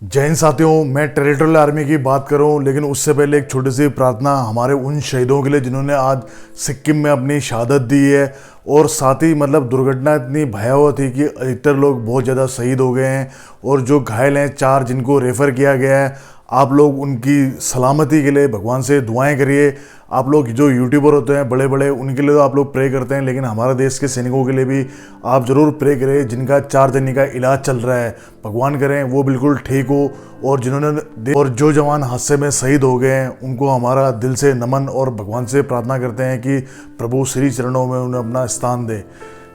जय हिंद साथियों, मैं टेरिटोरियल आर्मी की बात कर रहा हूँ, लेकिन उससे पहले एक छोटी सी प्रार्थना हमारे उन शहीदों के लिए जिन्होंने आज सिक्किम में अपनी शहादत दी है। और साथ ही दुर्घटना इतनी भयावह थी कि अधिकतर लोग बहुत ज़्यादा शहीद हो गए हैं और जो घायल हैं 4 जिनको रेफ़र किया गया है, आप लोग उनकी सलामती के लिए भगवान से दुआएं करिए। आप लोग जो यूट्यूबर होते हैं बड़े बड़े, उनके लिए तो आप लोग प्रे करते हैं, लेकिन हमारे देश के सैनिकों के लिए भी आप ज़रूर प्रे करें जिनका 4 दिन का इलाज चल रहा है। भगवान करें वो बिल्कुल ठीक हो। और जो जवान हादसे में शहीद हो गए हैं उनको हमारा दिल से नमन और भगवान से प्रार्थना करते हैं कि प्रभु श्री चरणों में उन्हें अपना स्थान दे।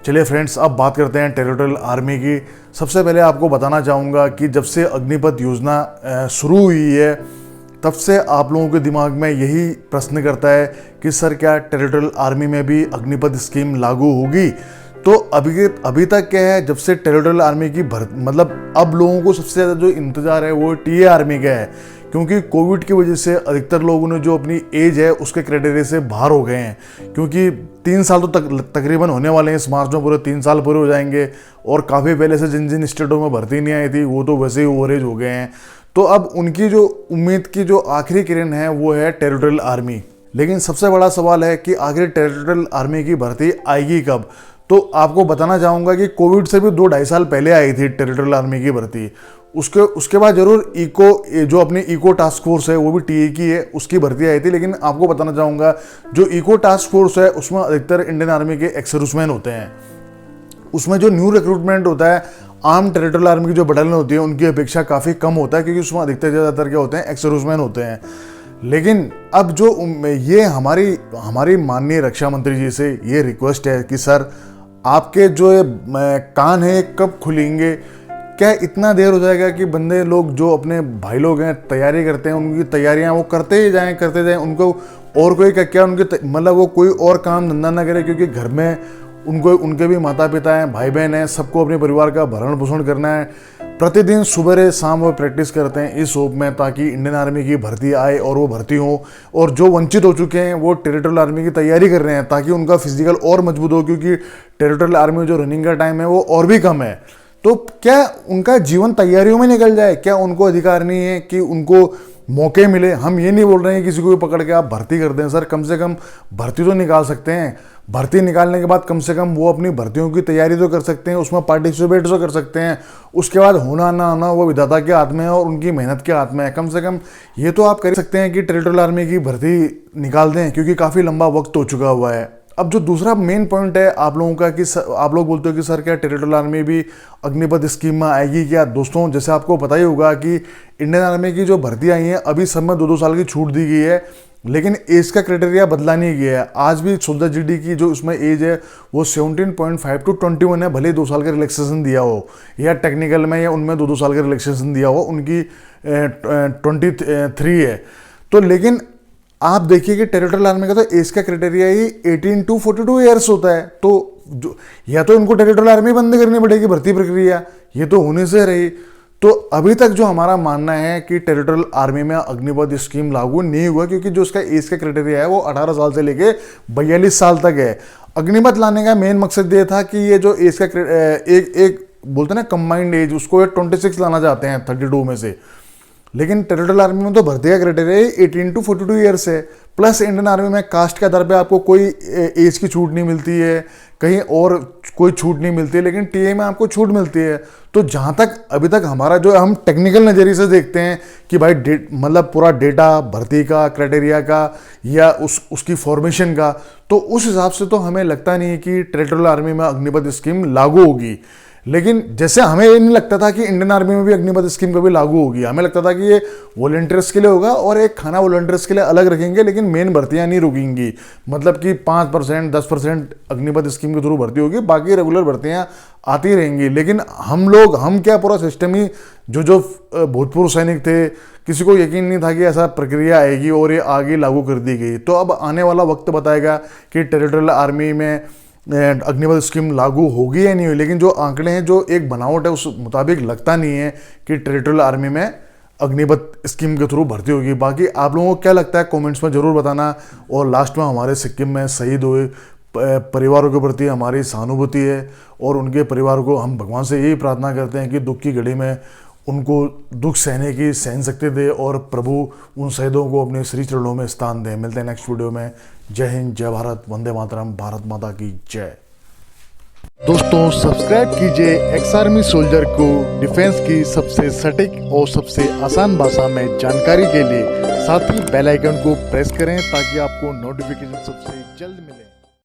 चलिए फ्रेंड्स, अब बात करते हैं टेरिटोरियल आर्मी की। सबसे पहले आपको बताना चाहूँगा कि जब से अग्निपथ योजना शुरू हुई है तब से आप लोगों के दिमाग में यही प्रश्न करता है कि सर क्या टेरिटोरियल आर्मी में भी अग्निपथ स्कीम लागू होगी। तो अभी तक क्या है, जब से टेरिटोरियल आर्मी की अब लोगों को सबसे ज़्यादा जो इंतज़ार है वो टीए आर्मी का है, क्योंकि कोविड की वजह से अधिकतर लोगों ने जो अपनी एज है उसके क्राइटेरिया से बाहर हो गए हैं। क्योंकि 3 साल तो तकरीबन होने वाले हैं, इस मार्च में पूरे 3 साल पूरे हो जाएंगे। और काफ़ी पहले से जिन जिन स्टेटों में भर्ती नहीं आई थी वो तो वैसे ही ओवर एज हो गए हैं। तो अब उनकी जो उम्मीद की जो आखिरी किरण है वो है टेरिटोरियल आर्मी। लेकिन सबसे बड़ा सवाल है कि आखिर टेरिटोरियल आर्मी की भर्ती आएगी कब। तो आपको बताना चाहूँगा कि कोविड से भी 2-2.5 साल पहले आई थी टेरिटोरियल आर्मी की भर्ती। उसके बाद जरूर जो अपनी इको टास्क फोर्स है वो भी टीए की है, उसकी भर्ती आई थी। लेकिन आपको बताना चाहूँगा जो इको टास्क फोर्स है उसमें अधिकतर इंडियन आर्मी के एक्स सर्विसमैन होते हैं। उसमें जो न्यू रिक्रूटमेंट होता है आर्म टेरिटोरियल आर्मी की जो बटालियन होती है उनकी अपेक्षा काफ़ी कम होता है, क्योंकि उसमें अधिकतर ज़्यादातर क्या होते हैं, एक्स सर्विसमैन होते हैं। लेकिन अब जो ये हमारी माननीय रक्षा मंत्री जी से ये रिक्वेस्ट है कि सर आपके जो कान है कब खुलेंगे। क्या इतना देर हो जाएगा कि बंदे लोग जो अपने भाई लोग हैं तैयारी करते हैं, उनकी तैयारियां वो करते जाएं उनको और कोई क्या उनके वो कोई और काम धंधा ना करे, क्योंकि घर में उनके भी माता पिता हैं, भाई बहन हैं, सबको अपने परिवार का भरण पोषण करना है। प्रतिदिन सुबह शाम वो प्रैक्टिस करते हैं इस होप में ताकि इंडियन आर्मी की भर्ती आए और वो भर्ती हो। और जो वंचित हो चुके हैं वो टेरिटोरियल आर्मी की तैयारी कर रहे हैं ताकि उनका फिजिकल और मजबूत हो, क्योंकि टेरिटोरियल आर्मी में जो रनिंग का टाइम है वो और भी कम है। तो क्या उनका जीवन तैयारियों में निकल जाए? क्या उनको अधिकार नहीं है कि उनको मौके मिले? हम ये नहीं बोल रहे हैं किसी को भी पकड़ के आप भर्ती कर दें सर, कम से कम भर्ती तो निकाल सकते हैं। भर्ती निकालने के बाद कम से कम वो अपनी भर्तियों की तैयारी तो कर सकते हैं, उसमें पार्टिसिपेट तो कर सकते हैं। उसके बाद होना ना होना वो विधाता के हाथ में है और उनकी मेहनत के हाथ में है। कम से कम ये तो आप कर सकते हैं कि टेरिटोरियल आर्मी की भर्ती निकाल दें, क्योंकि काफ़ी लंबा वक्त हो चुका हुआ है। अब जो दूसरा मेन पॉइंट है आप लोगों का कि आप लोग बोलते हो कि सर क्या टेरिटोरियल आर्मी भी अग्निपथ स्कीम में आएगी क्या। दोस्तों, जैसे आपको पता ही होगा कि इंडियन आर्मी की जो भर्ती आई हैं अभी सब में 2-2 साल की छूट दी गई है, लेकिन एज का क्राइटेरिया बदला नहीं गया है। आज भी 14 जीडी की जो उसमें एज है वो 17.5 to 21 है, भले 2 साल का रिलैक्सेशन दिया हो, या टेक्निकल में या उनमें 2-2 साल का रिलैक्सेशन दिया हो, उनकी 23 है। तो लेकिन आप देखिए कि टेरिटोरियल आर्मी का तो एज का क्राइटेरिया ही 18 to 42 ईयर्स होता है। तो या तो इनको टेरिटोरियल आर्मी बंद करनी पड़ेगी भर्ती प्रक्रिया, ये तो होने से रही। तो अभी तक जो हमारा मानना है कि टेरिटोरियल आर्मी में अग्निपथ स्कीम लागू नहीं हुआ, क्योंकि जो उसका एज का क्राइटेरिया है वो 18 साल से लेके 42 साल तक है। अग्निपथ लाने का मेन मकसद ये था कि ये जो एज का एक बोलते हैं ना कंबाइंड एज, उसको 26 लाना चाहते हैं 32 में से। लेकिन टेरिटोरियल आर्मी में तो भर्ती का क्राइटेरिया 18 to 42 ईयर्स है। प्लस इंडियन आर्मी में कास्ट के आधार पे आपको कोई एज की छूट नहीं मिलती है, कहीं और कोई छूट नहीं मिलती है, लेकिन टीए में आपको छूट मिलती है। तो जहाँ तक अभी तक हमारा जो हम टेक्निकल नज़रिए से देखते हैं कि भाई पूरा डेटा भर्ती का क्राइटेरिया का या उसकी फॉर्मेशन का, तो उस हिसाब से तो हमें लगता नहीं है कि टेरिटोरियल आर्मी में अग्निपथ स्कीम लागू होगी। लेकिन जैसे हमें ये नहीं लगता था कि इंडियन आर्मी में भी अग्निपथ स्कीम कभी लागू होगी, हमें लगता था कि ये वॉलंटियर्स के लिए होगा और एक खाना वॉलंटियर्स के लिए अलग रखेंगे, लेकिन मेन भर्तियां नहीं रुकेंगी। कि 5% 10% अग्निपथ स्कीम के थ्रू भर्ती होगी, बाकी रेगुलर भर्तियां आती रहेंगी। लेकिन हम क्या पूरा सिस्टम ही जो भूतपूर्व सैनिक थे, किसी को यकीन नहीं था कि ऐसा प्रक्रिया आएगी और ये आगे लागू कर दी गई। तो अब आने वाला वक्त बताएगा कि टेरिटोरियल आर्मी में अग्निपथ स्कीम लागू होगी या नहीं हुई। लेकिन जो आंकड़े हैं, जो एक बनावट है, उस मुताबिक लगता नहीं है कि टेरिटोरियल आर्मी में अग्निपथ स्कीम के थ्रू भर्ती होगी। बाकी आप लोगों को क्या लगता है कमेंट्स में ज़रूर बताना। और लास्ट में हमारे सिक्किम में शहीद हुए परिवारों के प्रति हमारी सहानुभूति है और उनके परिवार को हम भगवान से यही प्रार्थना करते हैं कि दुख की घड़ी में उनको दुख सहने की सहन शक्ति दे और प्रभु उन शहीदों को अपने श्री चरणों में स्थान दे। मिलते हैं नेक्स्ट वीडियो में। जय हिंद, जय भारत, वंदे मातरम, भारत माता की जय। दोस्तों सब्सक्राइब कीजिए एक्स आर्मी सोल्जर को डिफेंस की सबसे सटीक और सबसे आसान भाषा में जानकारी के लिए। साथ ही बेल आइकन को प्रेस करें ताकि आपको नोटिफिकेशन सबसे जल्द मिले।